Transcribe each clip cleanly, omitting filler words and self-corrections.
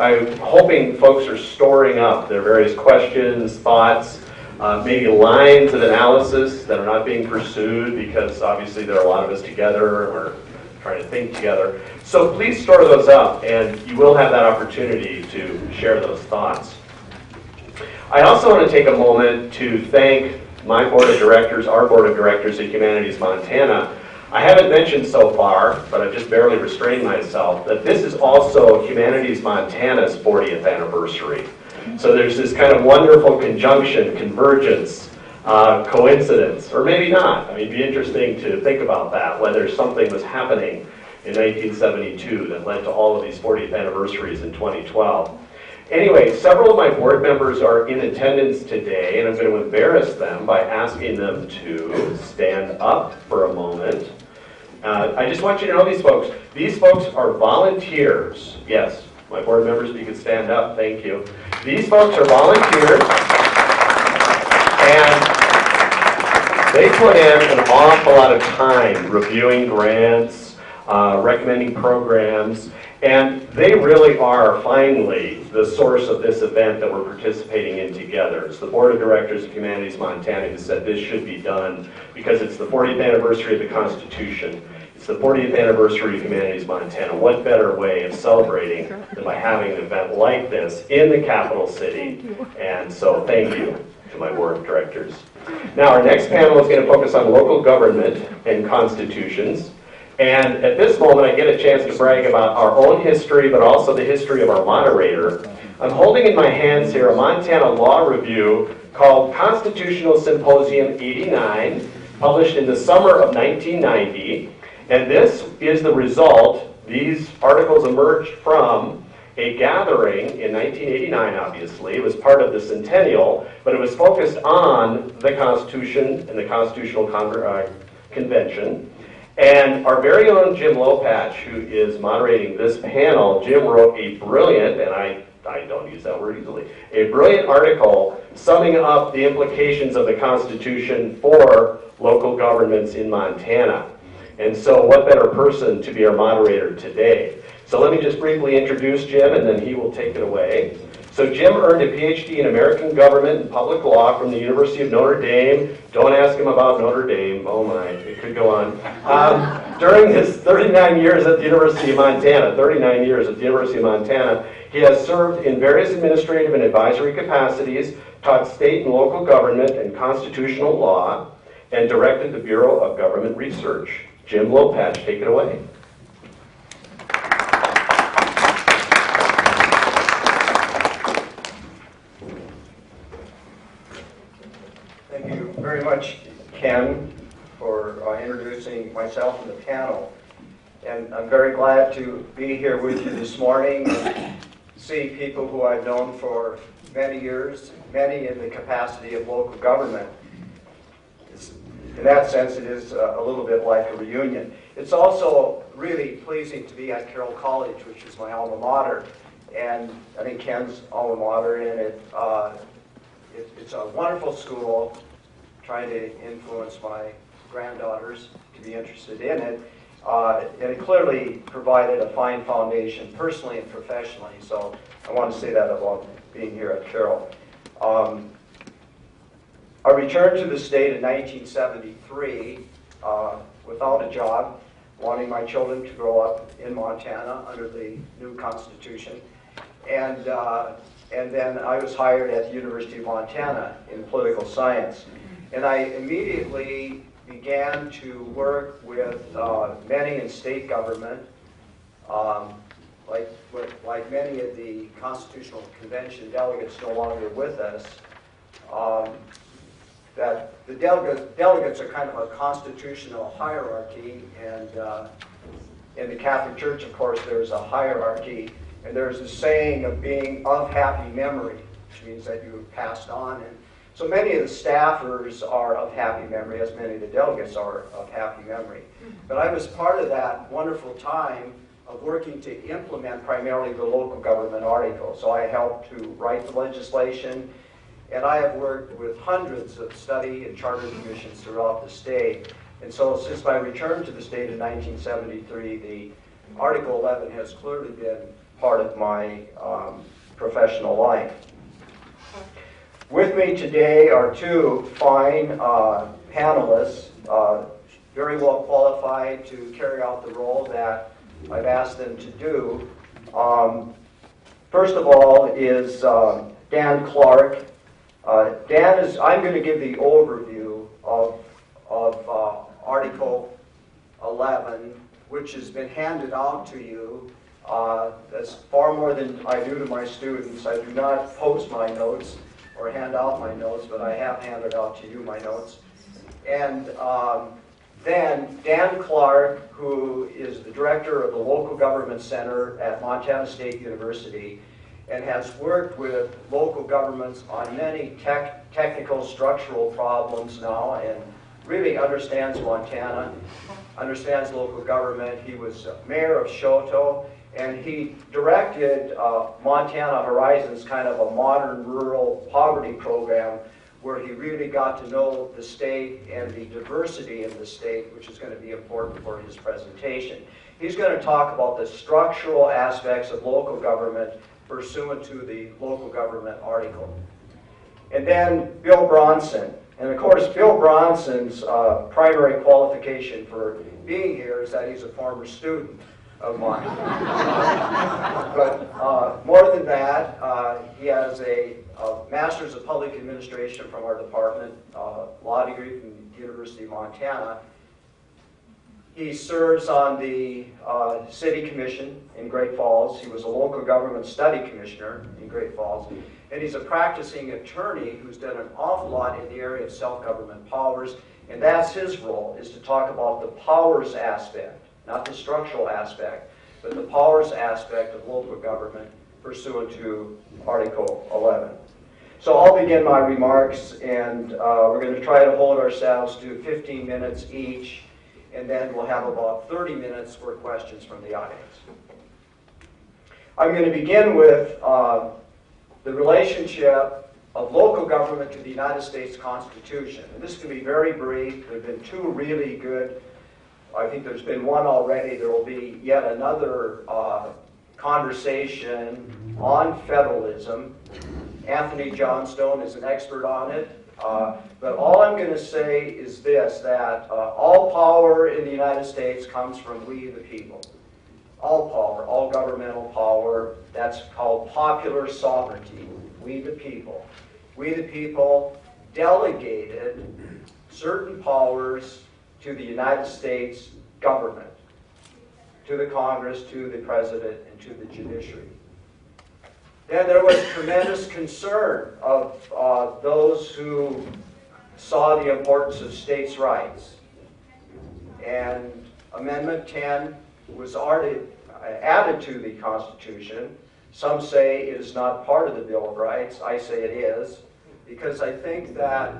I'm hoping folks are storing up their various questions, thoughts, maybe lines of analysis that are not being pursued because obviously there are a lot of us together or trying to think together. So please store those up and you will have that opportunity to share those thoughts. I also want to take a moment to thank my board of directors, our board of directors at Humanities Montana. I haven't mentioned so far, but I've just barely restrained myself, that this is also Humanities Montana's 40th anniversary. So there's this kind of wonderful conjunction, convergence, coincidence, or maybe not. I mean, it'd be interesting to think about that, whether something was happening in 1972 that led to all of these 40th anniversaries in 2012. Anyway, several of my board members are in attendance today, and I'm going to embarrass them by asking them to stand up for a moment. I just want you to know these folks. These folks are volunteers. Yes, my board members, if you could stand up, thank you. These folks are volunteers, and they put in an awful lot of time reviewing grants, recommending programs, and they really are finally the source of this event that we're participating in together. It's the Board of Directors of Humanities Montana who said this should be done because it's the 40th anniversary of the Constitution. It's the 40th anniversary of Humanities Montana. What better way of celebrating than by having an event like this in the capital city? And so thank you to my Board of Directors. Now our next panel is going to focus on local government and constitutions. And at this moment, I get a chance to brag about our own history, but also the history of our moderator. I'm holding in my hands here a Montana law review called Constitutional Symposium 89, published in the summer of 1990. And this is the result. These articles emerged from a gathering in 1989, obviously. It was part of the centennial, but it was focused on the Constitution and the Constitutional Convention. And our very own Jim Lopach, who is moderating this panel, Jim wrote a brilliant, and I don't use that word easily, a brilliant article summing up the implications of the Constitution for local governments in Montana. And so what better person to be our moderator today? So let me just briefly introduce Jim, and then he will take it away. So Jim earned a PhD in American Government and Public Law from the University of Notre Dame. Don't ask him about Notre Dame. Oh my, it could go on. During his 39 years at the University of Montana, he has served in various administrative and advisory capacities, taught state and local government and constitutional law, and directed the Bureau of Government Research. Jim Lopach, take it away. Thank you very much, Ken, for introducing myself and the panel. And I'm very glad to be here with you this morning and see people who I've known for many years, many in the capacity of local government. In that sense, it is a little bit like a reunion. It's also really pleasing to be at Carroll College, which is my alma mater, and I think Ken's alma mater, and it's a wonderful school, trying to influence my granddaughters to be interested in it. And it clearly provided a fine foundation, personally and professionally, so I want to say that about being here at Carroll. I returned to the state in 1973 without a job, wanting my children to grow up in Montana under the new Constitution. And then I was hired at the University of Montana in political science. And I immediately began to work with many in state government, like many of the Constitutional Convention delegates no longer with us, that the delegates are kind of a constitutional hierarchy, and in the Catholic Church, of course, there's a hierarchy, and there's a saying of being of happy memory, which means that you have passed on. And so many of the staffers are of happy memory, as many of the delegates are of happy memory. But I was part of that wonderful time of working to implement primarily the local government article. So I helped to write the legislation, and I have worked with hundreds of study and charter commissions throughout the state. And so since my return to the state in 1973, the Article 11 has clearly been part of my professional life. With me today are two fine panelists, very well qualified to carry out the role that I've asked them to do. First of all is Dan Clark. I'm going to give the overview of Article 11, which has been handed out to you. That's far more than I do to my students. I do not post my notes or hand out my notes, but I have handed out to you my notes. And then Dan Clark, who is the director of the Local Government Center at Montana State University, and has worked with local governments on many technical structural problems now, and really understands Montana, understands local government. He was mayor of Shoto, and he directed Montana Horizons, kind of a modern rural poverty program, where he really got to know the state and the diversity in the state, which is going to be important for his presentation. He's going to talk about the structural aspects of local government pursuant to the local government article. And then Bill Bronson. And of course, Bill Bronson's primary qualification for being here is that he's a former student of mine. But more than that, he has a Master's of Public Administration from our department, law degree from the University of Montana. He serves on the City Commission in Great Falls. He was a local government study commissioner in Great Falls. And he's a practicing attorney who's done an awful lot in the area of self-government powers. And that's his role, is to talk about the powers aspect, not the structural aspect, but the powers aspect of local government pursuant to Article 11. So I'll begin my remarks, and we're going to try to hold ourselves to 15 minutes each, and then we'll have about 30 minutes for questions from the audience. I'm going to begin with the relationship of local government to the United States Constitution. And this can be very brief. There have been two really good, I think there's been one already. There will be yet another conversation on federalism. Anthony Johnstone is an expert on it. But all I'm going to say is this, that all power in the United States comes from we the people. All power, all governmental power, that's called popular sovereignty, we the people. We the people delegated certain powers to the United States government, to the Congress, to the President, and to the judiciary. Then there was tremendous concern of those who saw the importance of states' rights. And Amendment 10 was added to the Constitution. Some say it is not part of the Bill of Rights. I say it is, because I think that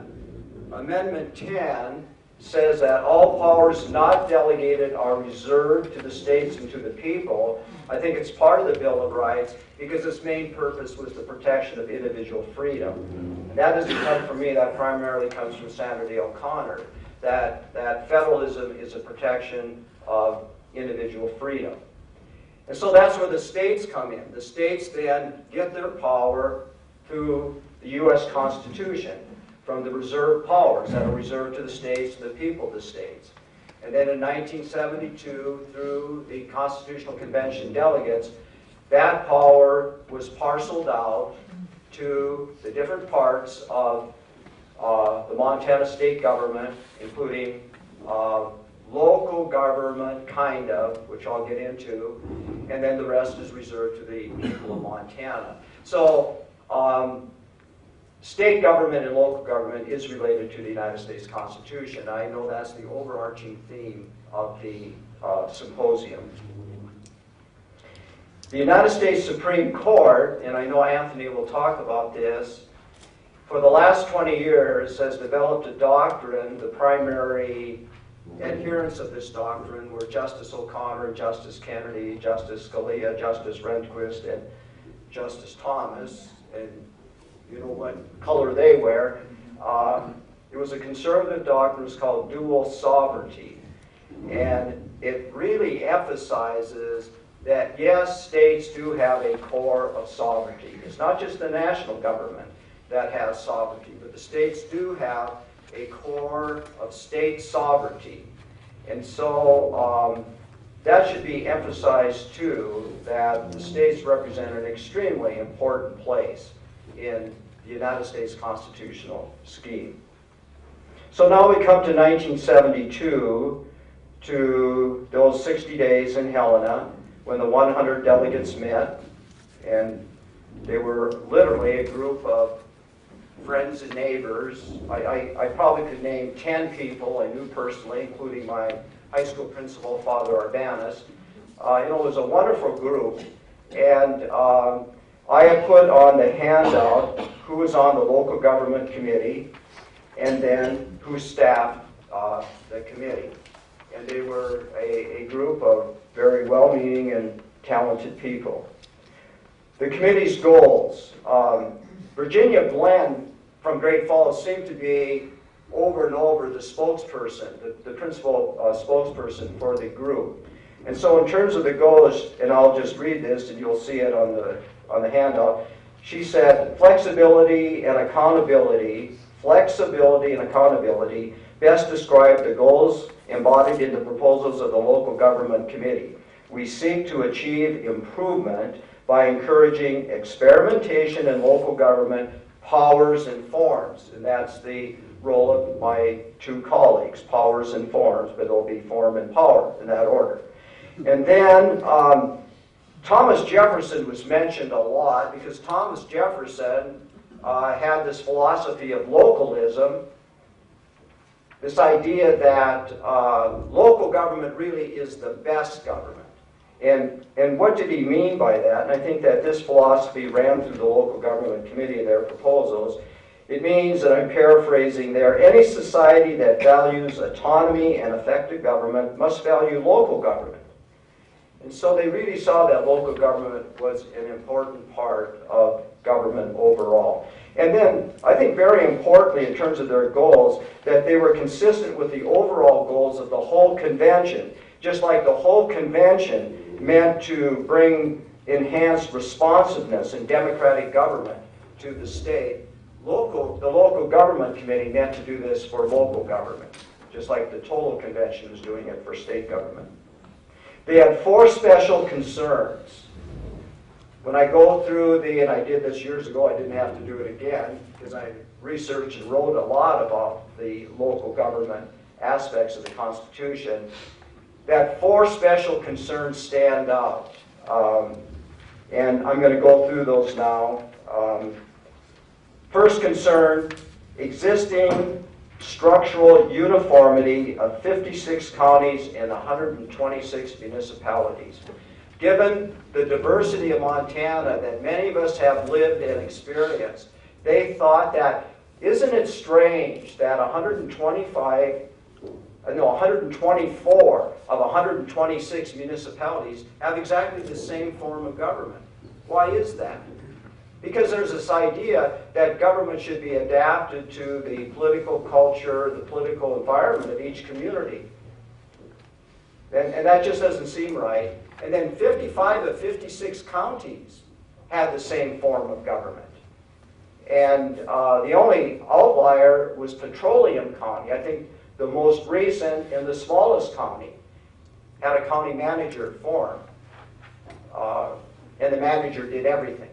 Amendment 10 says that all powers not delegated are reserved to the states and to the people. I think it's part of the Bill of Rights because its main purpose was the protection of individual freedom. And that doesn't come from me, that primarily comes from Sandra Day O'Connor, that federalism is a protection of individual freedom. And so that's where the states come in. The states then get their power through the U.S. Constitution, from the reserved powers that are reserved to the states and the people of the states. And then in 1972, through the Constitutional Convention delegates, that power was parceled out to the different parts of the Montana state government, including local government, kind of, which I'll get into, and then the rest is reserved to the people of Montana. So state government and local government is related to the United States Constitution. I know that's the overarching theme of the symposium. The United States Supreme Court, and I know Anthony will talk about this, for the last 20 years has developed a doctrine. The primary adherents of this doctrine were Justice O'Connor, Justice Kennedy, Justice Scalia, Justice Rehnquist, and Justice Thomas. And you know what color they wear. It was a conservative doctrine. It was called dual sovereignty. And it really emphasizes that yes, states do have a core of sovereignty. It's not just the national government that has sovereignty, but the states do have a core of state sovereignty. And so that should be emphasized too, that the states represent an extremely important place in the United States constitutional scheme. So now we come to 1972, to those 60 days in Helena, when the 100 delegates met, and they were literally a group of friends and neighbors. I probably could name 10 people I knew personally, including my high school principal, Father Urbanus. It was a wonderful group, and I had put on the handout who was on the local government committee, and then who staffed the committee. And they were a group of very well-meaning and talented people. The committee's goals. Virginia Glenn from Great Falls seemed to be over and over the spokesperson, the principal spokesperson for the group. And so in terms of the goals, and I'll just read this and you'll see it on the handout, she said, flexibility and accountability best describe the goals embodied in the proposals of the local government committee. We seek to achieve improvement by encouraging experimentation in local government powers and forms. And that's the role of my two colleagues, powers and forms, but it'll be form and power in that order. And then Thomas Jefferson was mentioned a lot because Thomas Jefferson had this philosophy of localism, this idea that local government really is the best government. And what did he mean by that? And I think that this philosophy ran through the local government committee in their proposals. It means, and I'm paraphrasing there, any society that values autonomy and effective government must value local government. And so they really saw that local government was an important part of government overall. And then, I think very importantly in terms of their goals, that they were consistent with the overall goals of the whole convention. Just like the whole convention meant to bring enhanced responsiveness and democratic government to the state, the local government committee meant to do this for local government, just like the total convention is doing it for state government. They had 4 special concerns. When I go through and I did this years ago, I didn't have to do it again, because I researched and wrote a lot about the local government aspects of the Constitution, that 4 special concerns stand out. And I'm going to go through those now. First concern, existing structural uniformity of 56 counties and 126 municipalities. Given the diversity of Montana that many of us have lived and experienced, they thought that, isn't it strange that 124 of 126 municipalities have exactly the same form of government? Why is that? Because there's this idea that government should be adapted to the political culture, the political environment of each community. And that just doesn't seem right. And then 55 of 56 counties had the same form of government. And the only outlier was Petroleum County. I think the most recent and the smallest county had a county manager form. And the manager did everything.